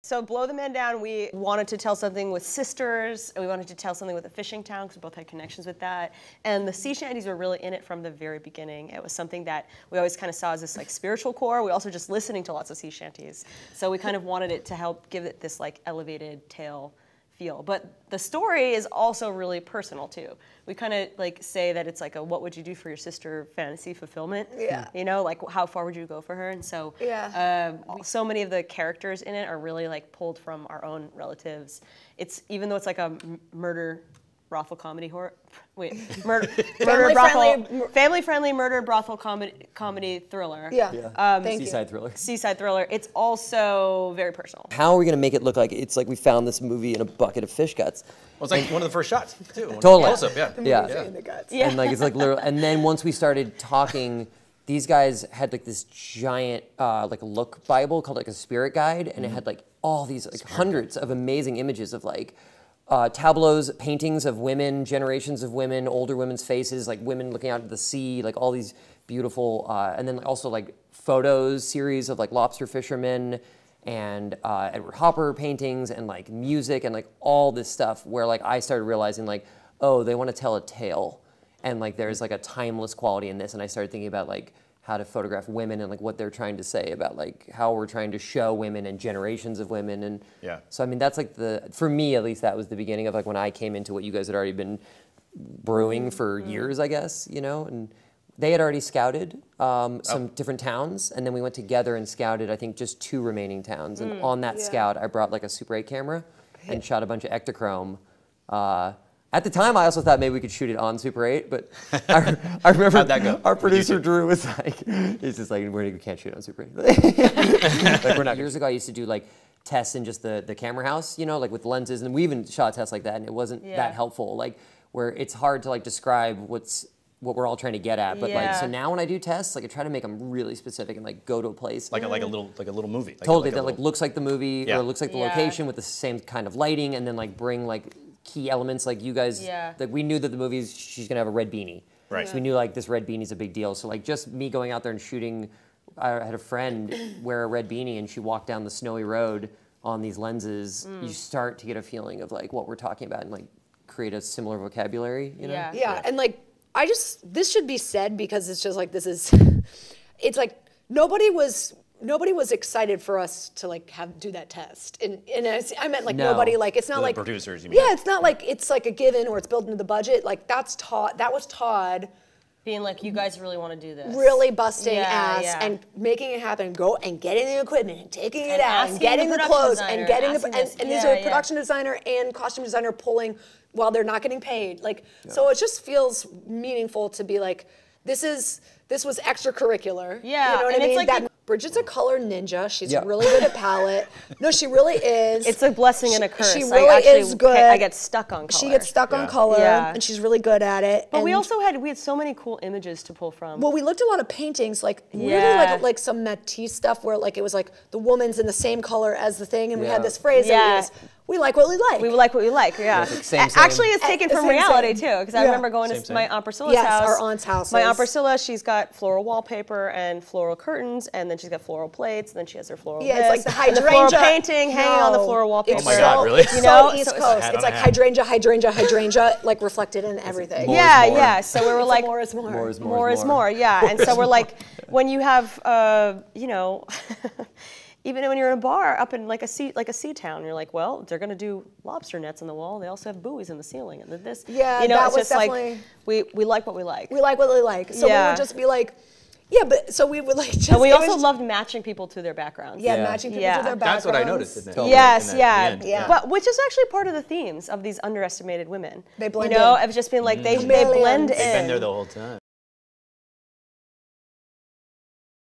So Blow the Man Down, we wanted to tell something with sisters, and we wanted to tell something with a fishing town, because we both had connections with that. And the sea shanties were really in it from the very beginning. It was something that we always kind of saw as this like spiritual core. We also just listening to lots of sea shanties. So we kind of wanted it to help give it this like elevated tale feel. But the story is also really personal too. We kind of like say that it's like a what would you do for your sister fantasy fulfillment. Yeah. You know, like how far would you go for her? And so so many of the characters in it are really like pulled from our own relatives. It's even though it's like a murder brothel comedy horror. Wait, family-friendly murder brothel comedy thriller. Yeah. Seaside thriller. Seaside thriller. It's also very personal. How are we gonna make it look like it's like we found this movie in a bucket of fish guts? Well, it's like one of the first shots too. Totally. Close-up, yeah. In the guts. Yeah. And like it's like literal. And then once we started talking, these guys had like this giant like look Bible called like a spirit guide, and it had like all these like hundreds of amazing images of like tableaus, paintings of women, generations of women, older women's faces, like women looking out at the sea, like all these beautiful, and then also like photos, series of like lobster fishermen and Edward Hopper paintings and like music and like all this stuff where like I started realizing like, oh, they want to tell a tale and like there's like a timeless quality in this, and I started thinking about like how to photograph women and like what they're trying to say about like how we're trying to show women and generations of women. And so I mean that's like for me at least, that was the beginning of like when I came into what you guys had already been brewing for years, I guess, you know. And they had already scouted some different towns, and then we went together and scouted I think just 2 remaining towns. And on that scout I brought like a Super 8 camera and shot a bunch of Ektachrome. At the time, I also thought maybe we could shoot it on Super 8, but I remember How'd that go? Our producer Drew was like, he's just like, we can't shoot on Super 8. Like, we're not. Years ago, I used to do like tests in just the camera house, you know, like with lenses, and we even shot tests like that, and it wasn't that helpful. Like where it's hard to like describe what we're all trying to get at, but like so now when I do tests, like I try to make them really specific and like go to a place like a little movie. Like totally, that like looks like the movie or looks like the location with the same kind of lighting, and then like bring like key elements like you guys, like we knew that the movie's, she's gonna have a red beanie. Right. So we knew like this red beanie's a big deal. So like just me going out there and shooting, I had a friend wear a red beanie and she walked down the snowy road on these lenses. You start to get a feeling of like what we're talking about and like create a similar vocabulary, you know? Yeah, and like, this should be said because it's just like, it's like nobody was excited for us to like do that test, and I meant like nobody, like it's not like producers. You mean? Yeah, it's not like it's like a given or it's built into the budget. Like that was Todd being like, you guys really want to do this, really busting ass and making it happen. Go and getting the equipment and taking it out and getting the clothes and getting and these are a production designer and costume designer pulling while they're not getting paid. Like so, it just feels meaningful to be like, this was extracurricular. Yeah, you know what I mean? It's like Bridget's a color ninja. She's really good at palette. No, she really is. It's a blessing and a curse. She really is good. I get stuck on color. She gets stuck on color, and she's really good at it. But we had so many cool images to pull from. Well, we looked at a lot of paintings, like really like some Matisse stuff where like it was like the woman's in the same color as the thing, and we had this phrase that was, we like what we like. We like what we like, Actually, it's taken from reality too, because I remember going to my Aunt Priscilla's house. Our aunt's house. My Aunt Priscilla, she's got floral wallpaper and floral curtains, and then she's got floral plates, and then she has her floral it's like the hydrangea. The floral painting hanging on the floral wallpaper. Oh my God, really? It's so East Coast. It's like hydrangea, like reflected in everything. Yeah. So we were like, more is more. More is more. Yeah, and so we're like, when you have, you know. Even when you're in a bar up in like a sea town, you're like, well, they're gonna do lobster nets on the wall. They also have buoys in the ceiling, and this. Yeah, you know, that it's was just definitely. Like we like what we like. We like what we like. So we would just be like, but so we would like just. And we also loved matching people to their backgrounds. Yeah, matching people to their backgrounds. That's what I noticed. Isn't it? Totally. Yes, But which is actually part of the themes of these underestimated women. They blend in. You know, in. of just being like they blend in. They've been there the whole time.